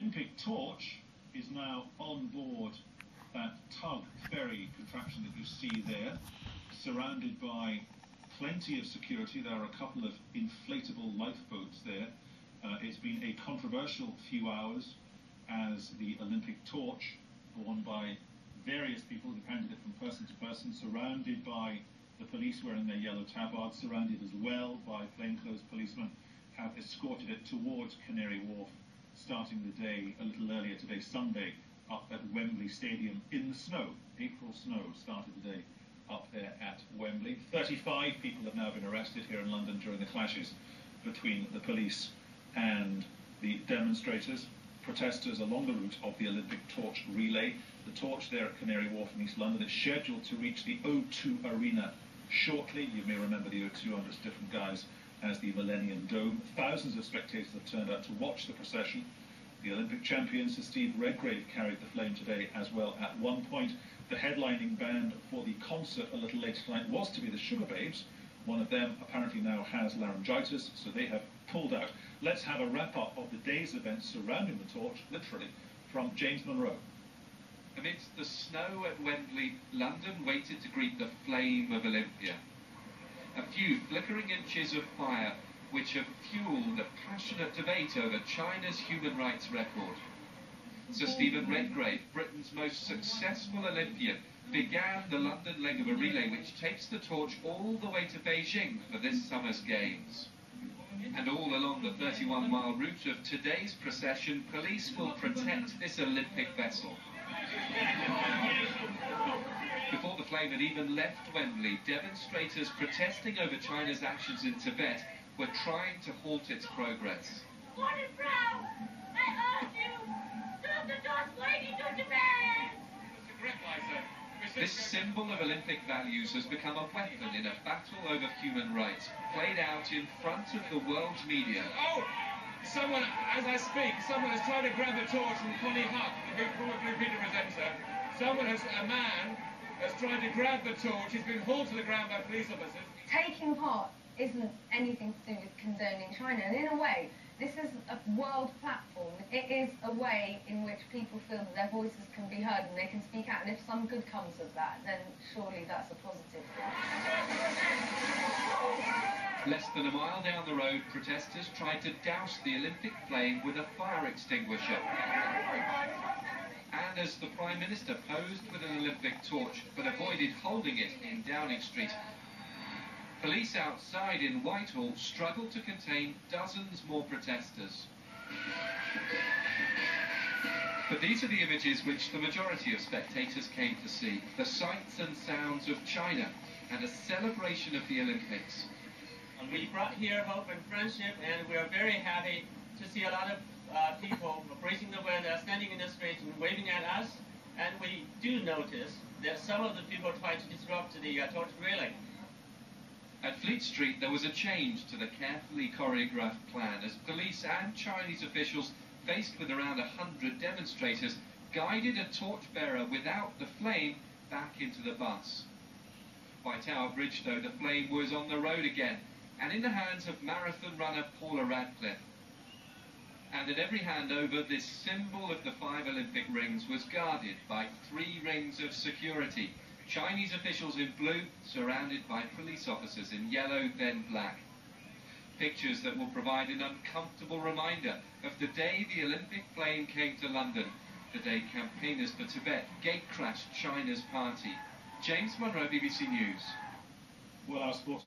Olympic Torch is now on board that tug ferry contraption that you see there, surrounded by plenty of security. There are a couple of inflatable lifeboats there. It's been a controversial few hours as the Olympic Torch, borne by various people who've handed it from person to person, surrounded by the police wearing their yellow tabards, surrounded as well by plainclothes policemen, have escorted it towards Canary Wharf, starting the day a little earlier today, Sunday, up at Wembley Stadium in the snow. April snow started the day up there at Wembley. 35 people have now been arrested here in London during the clashes between the police and the demonstrators, protesters along the route of the Olympic Torch relay. The torch there at Canary Wharf in East London is scheduled to reach the O2 Arena shortly. You may remember the O2 under different guise as the Millennium Dome. Thousands of spectators have turned out to watch the procession. The Olympic champion Sir Steve Redgrave carried the flame today as well at one point. The headlining band for the concert a little later tonight was to be the Sugababes. One of them apparently now has laryngitis, so they have pulled out. Let's have a wrap-up of the day's events surrounding the torch, literally, from James Monroe. Amidst the snow at Wembley, London waited to greet the flame of Olympia. A few flickering inches of fire which have fueled a passionate debate over China's human rights record. Sir Stephen Redgrave, Britain's most successful Olympian, began the London leg of a relay which takes the torch all the way to Beijing for this summer's games. And all along the 31-mile route of today's procession, police will protect this Olympic vessel. Before the flame had even left Wembley, demonstrators protesting over China's actions in Tibet were trying to halt its progress. This symbol of Olympic values has become a weapon in a battle over human rights, played out in front of the world's media. Oh! Someone, as I speak, someone has tried to grab a torch from Connie Huck, the former Blue Peter presenter. A man has tried to grab the torch. He's been hauled to the ground by police officers. Taking part isn't anything to do with condoning China, and in a way, this is a world platform. It is a way in which people feel that their voices can be heard and they can speak out, and if some good comes of that, then surely that's a positive. Less than a mile down the road, protesters tried to douse the Olympic flame with a fire extinguisher. And as the Prime Minister posed with an Olympic torch but avoided holding it in Downing Street, police outside in Whitehall struggled to contain dozens more protesters. But these are the images which the majority of spectators came to see. The sights and sounds of China and a celebration of the Olympics. We brought here hope and friendship, and we are very happy to see a lot of people embracing the weather, standing in the streets and waving at us. And we do notice that some of the people try to disrupt the torch relay. At Fleet Street, there was a change to the carefully choreographed plan as police and Chinese officials, faced with around 100 demonstrators, guided a torchbearer without the flame back into the bus. By Tower Bridge, though, the flame was on the road again, and in the hands of marathon runner Paula Radcliffe. And at every handover, this symbol of the 5 Olympic rings was guarded by 3 rings of security. Chinese officials in blue, surrounded by police officers in yellow, then black. Pictures that will provide an uncomfortable reminder of the day the Olympic flame came to London, the day campaigners for Tibet gate-crashed China's party. James Monroe, BBC News. Well, our sports